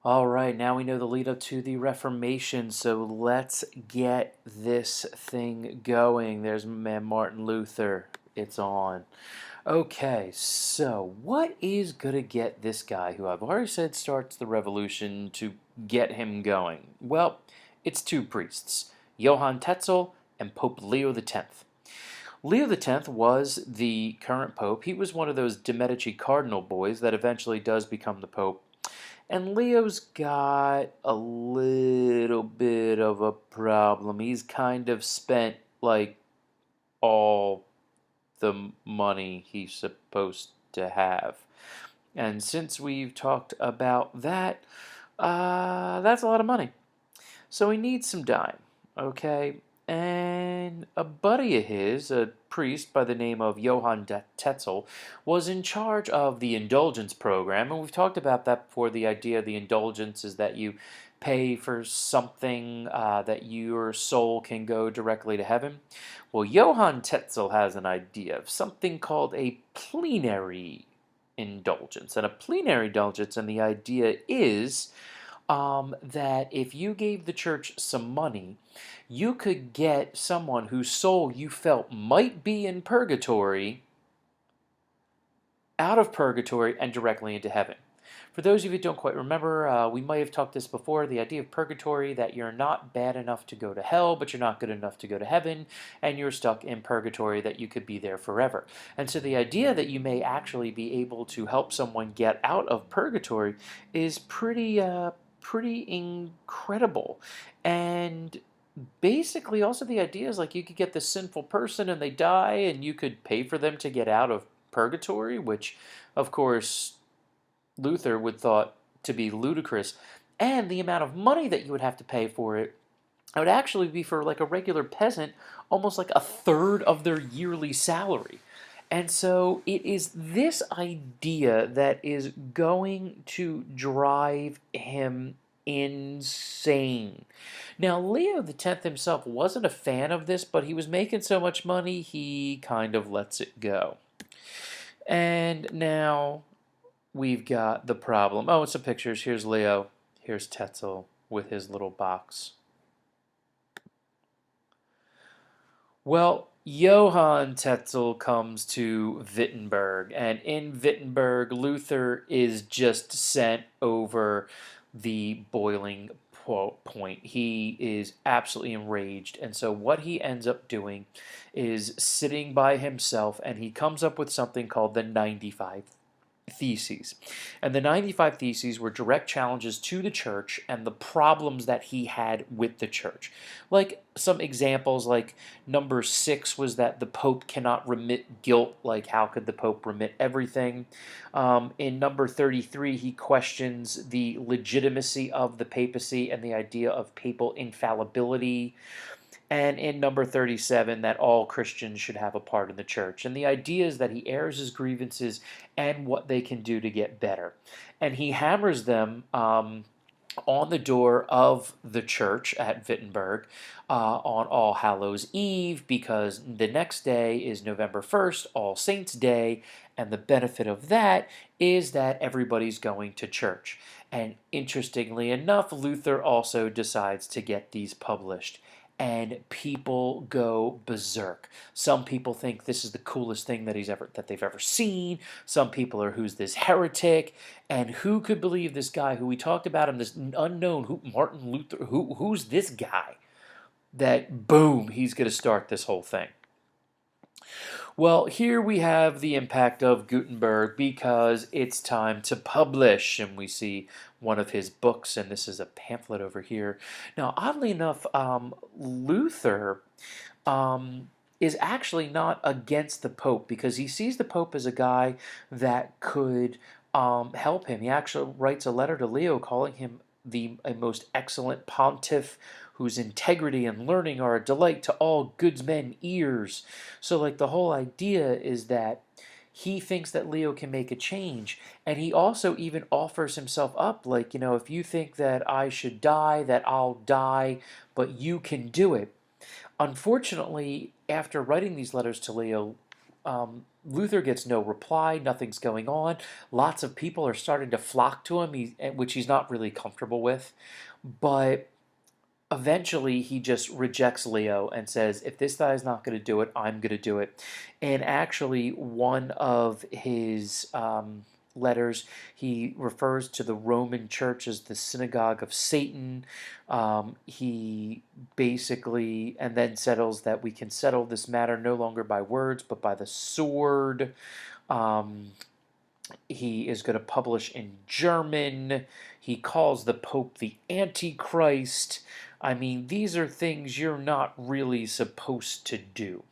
All right, now we know the lead up to the Reformation, so let's get this thing going. There's my man Martin Luther. It's on. Okay, so what is going to get this guy, who I've already said starts the revolution, to get him going? Well, it's two priests, Johann Tetzel and Pope Leo X. Leo X was the current pope. He was one of those de' Medici cardinal boys that eventually does become the pope. And Leo's got a little bit of a problem. He's kind of spent like all the money he's supposed to have. And since we've talked about that, that's a lot of money. So he needs some dime, okay? And a buddy of his, a priest by the name of Johann Tetzel, was in charge of the indulgence program. And we've talked about that before. The idea of the indulgence is that you pay for something that your soul can go directly to heaven. Well, Johann Tetzel has an idea of something called a plenary indulgence. And a plenary indulgence, and the idea is that if you gave the church some money, you could get someone whose soul you felt might be in purgatory out of purgatory and directly into heaven. For those of you who don't quite remember, we might have talked this before, the idea of purgatory, that you're not bad enough to go to hell, but you're not good enough to go to heaven, and you're stuck in purgatory, that you could be there forever. And so the idea that you may actually be able to help someone get out of purgatory is pretty incredible. And basically also the idea is like you could get this sinful person and they die and you could pay for them to get out of purgatory, which of course Luther would thought to be ludicrous. And the amount of money that you would have to pay for it would actually be, for like a regular peasant, almost like a third of their yearly salary. And so it is this idea that is going to drive him insane. Now, Leo X himself wasn't a fan of this, but he was making so much money, he kind of lets it go. And now we've got the problem. Oh, it's some pictures. Here's Leo. Here's Tetzel with his little box. Well, Johann Tetzel comes to Wittenberg, and in Wittenberg, Luther is just sent over the boiling point. He is absolutely enraged, and so what he ends up doing is sitting by himself, and he comes up with something called the 95 Theses. And the 95 Theses were direct challenges to the church and the problems that he had with the church. Like some examples, like number 6 was that the Pope cannot remit guilt. Like, how could the Pope remit everything? In number 33, he questions the legitimacy of the papacy and the idea of papal infallibility. And in number 37, that all Christians should have a part in the church. And the idea is that he airs his grievances and what they can do to get better. And he hammers them on the door of the church at Wittenberg on All Hallows Eve, because the next day is November 1st, All Saints' Day, and the benefit of that is that everybody's going to church. And interestingly enough, Luther also decides to get these published. And people go berserk. Some people think this is the coolest thing that they've ever seen. Some people are, who's this heretic? And who could believe this guy who we talked about him, this unknown, Martin Luther, who's this guy? That boom, he's going to start this whole thing. Well, here we have the impact of Gutenberg, because it's time to publish, and we see one of his books, and this is a pamphlet over here. Now, oddly enough, Luther is actually not against the Pope, because he sees the Pope as a guy that could help him. He actually writes a letter to Leo calling him a most excellent pontiff, whose integrity and learning are a delight to all good men's ears. So, like, the whole idea is that he thinks that Leo can make a change, and he also even offers himself up, like, if you think that I should die, that I'll die, but you can do it. Unfortunately, after writing these letters to Leo, Luther gets no reply, nothing's going on. Lots of people are starting to flock to him, which he's not really comfortable with. But eventually he just rejects Leo and says, if this guy is not going to do it, I'm going to do it. And actually, one of his letters, he refers to the Roman church as the synagogue of Satan. He basically, and then settles that we can settle this matter no longer by words, but by the sword. Um, he is going to publish in German. He calls the Pope the Antichrist. I mean, these are things you're not really supposed to do.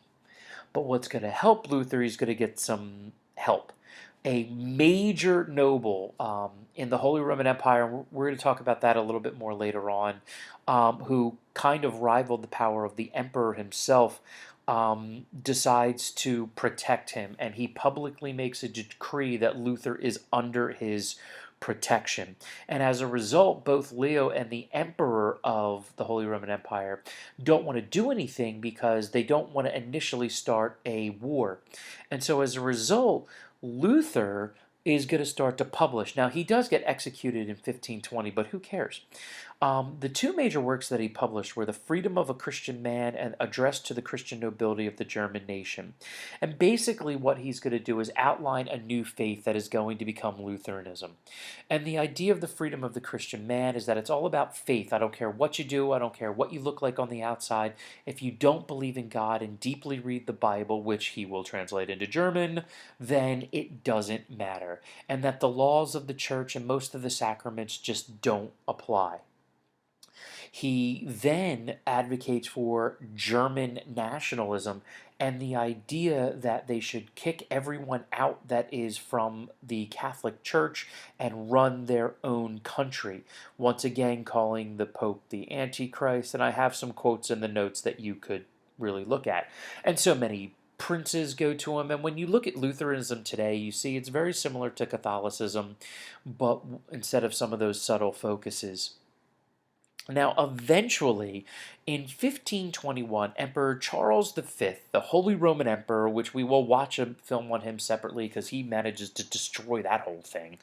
But what's going to help Luther, he's going to get some help. A major noble in the Holy Roman Empire, and we're going to talk about that a little bit more later on, who kind of rivaled the power of the emperor himself, decides to protect him, and he publicly makes a decree that Luther is under his protection. And as a result, both Leo and the emperor of the Holy Roman Empire don't want to do anything because they don't want to initially start a war. And so as a result, Luther is going to start to publish. Now, he does get executed in 1520, but who cares? The two major works that he published were The Freedom of a Christian Man and Address to the Christian Nobility of the German Nation. And basically, what he's going to do is outline a new faith that is going to become Lutheranism. And the idea of the freedom of the Christian man is that it's all about faith. I don't care what you do, I don't care what you look like on the outside. If you don't believe in God and deeply read the Bible, which he will translate into German, then it doesn't matter. And that the laws of the church and most of the sacraments just don't apply. He then advocates for German nationalism and the idea that they should kick everyone out that is from the Catholic Church and run their own country. Once again, calling the Pope the Antichrist. And I have some quotes in the notes that you could really look at. And so many princes go to him. And when you look at Lutheranism today, you see it's very similar to Catholicism, but instead of some of those subtle focuses. Now, eventually, in 1521, Emperor Charles V, the Holy Roman Emperor, which we will watch a film on him separately because he manages to destroy that whole thing,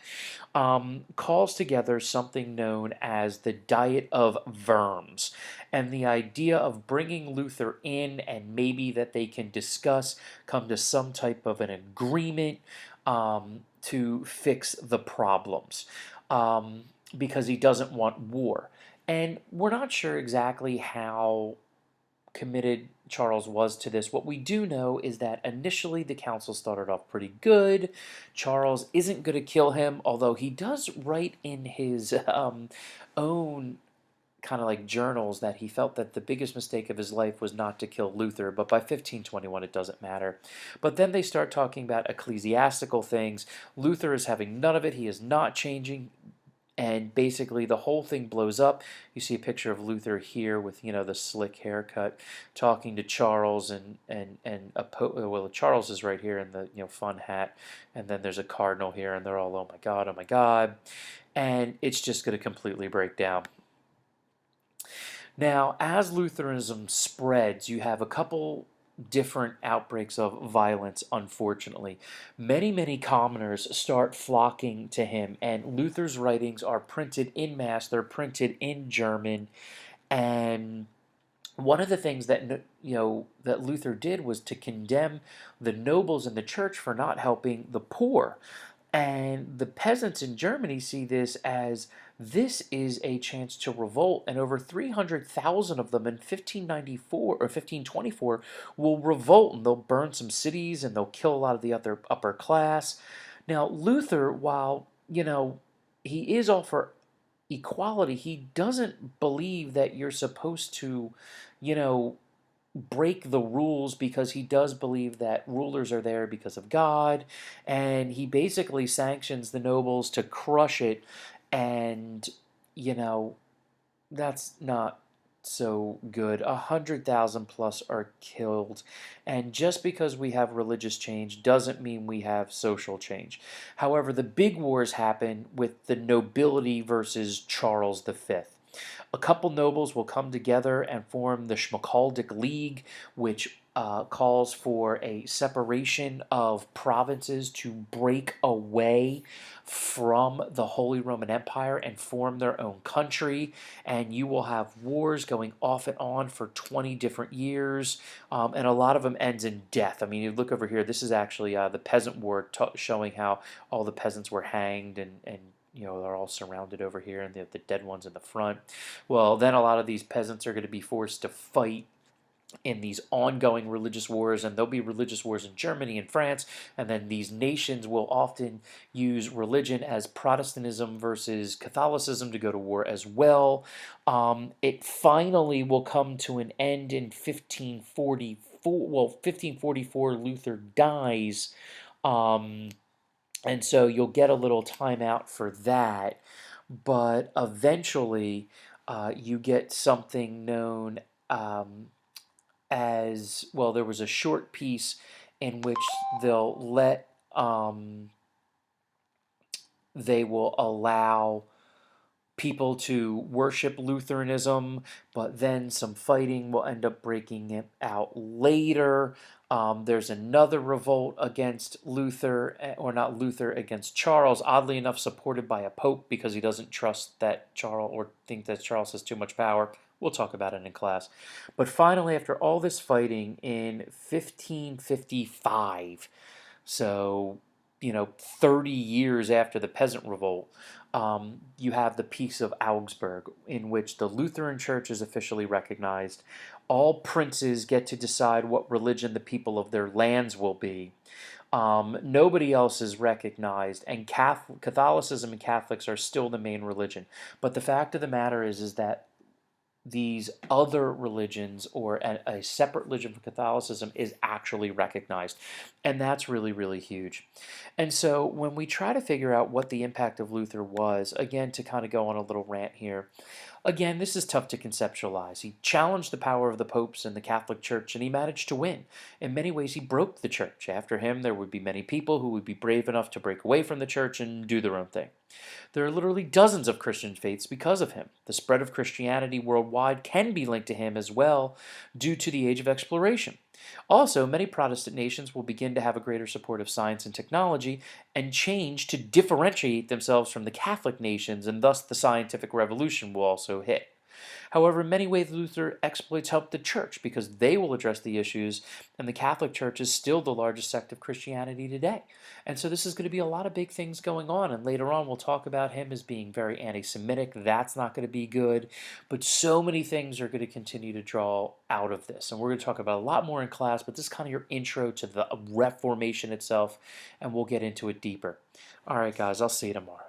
calls together something known as the Diet of Worms. And the idea of bringing Luther in and maybe that they can discuss, come to some type of an agreement to fix the problems because he doesn't want war. And we're not sure exactly how committed Charles was to this. What we do know is that initially the council started off pretty good. Charles isn't going to kill him, although he does write in his own kind of like journals that he felt that the biggest mistake of his life was not to kill Luther, but by 1521 it doesn't matter. But then they start talking about ecclesiastical things. Luther is having none of it. He is not changing. And basically the whole thing blows up. You see a picture of Luther here with, the slick haircut, talking to Charles, well, Charles is right here in the, fun hat, and then there's a cardinal here, and they're all, oh my God, and it's just going to completely break down. Now, as Lutheranism spreads, you have a couple different outbreaks of violence, unfortunately. Many commoners start flocking to him, and Luther's writings are printed in mass. They're printed in German, and one of the things that that Luther did was to condemn the nobles in the church for not helping the poor. And the peasants in Germany see this as this is a chance to revolt, and over 300,000 of them in 1594 or 1524 will revolt, and they'll burn some cities and they'll kill a lot of the other upper class. Now, Luther, while he is all for equality, he doesn't believe that you're supposed to, you know, break the rules because he does believe that rulers are there because of God, and he basically sanctions the nobles to crush it, and that's not so good. 100,000 plus are killed, and just because we have religious change doesn't mean we have social change. However, the big wars happen with the nobility versus Charles V. A couple nobles will come together and form the Schmalkaldic League, which calls for a separation of provinces to break away from the Holy Roman Empire and form their own country. And you will have wars going off and on for 20 different years, and a lot of them ends in death. I mean, you look over here, this is actually the Peasant War, showing how all the peasants were hanged, and they're all surrounded over here, and they have the dead ones in the front. Well, then a lot of these peasants are going to be forced to fight in these ongoing religious wars, and there'll be religious wars in Germany and France, and then these nations will often use religion as Protestantism versus Catholicism to go to war as well. It finally will come to an end in 1544. Well, 1544, Luther dies, and so you'll get a little time out for that, but eventually you get something known as well. There was a short piece in which they'll let they will allow people to worship Lutheranism, but then some fighting will end up breaking it out later. There's another revolt against Luther, or not Luther, against Charles, oddly enough supported by a pope because he doesn't trust that Charles, or think that Charles has too much power. We'll talk about it in class. But finally, after all this fighting in 1555, so 30 years after the Peasant Revolt, you have the Peace of Augsburg, in which the Lutheran Church is officially recognized. All princes get to decide what religion the people of their lands will be. Nobody else is recognized, and Catholicism and Catholics are still the main religion. But the fact of the matter is that these other religions, or a separate religion from Catholicism, is actually recognized. And that's really, really huge. And so when we try to figure out what the impact of Luther was, again, to kind of go on a little rant here, again, this is tough to conceptualize. He challenged the power of the popes and the Catholic Church, and he managed to win. In many ways, he broke the church. After him, there would be many people who would be brave enough to break away from the church and do their own thing. There are literally dozens of Christian faiths because of him. The spread of Christianity worldwide can be linked to him as well, due to the age of exploration. Also, many Protestant nations will begin to have a greater support of science and technology and change to differentiate themselves from the Catholic nations, and thus the scientific revolution will also hit. However, in many ways, Luther's exploits helped the church because they will address the issues, and the Catholic Church is still the largest sect of Christianity today. And so this is going to be a lot of big things going on, and later on we'll talk about him as being very anti-Semitic. That's not going to be good, but so many things are going to continue to draw out of this, and we're going to talk about a lot more in class, but this is kind of your intro to the Reformation itself, and we'll get into it deeper. All right, guys, I'll see you tomorrow.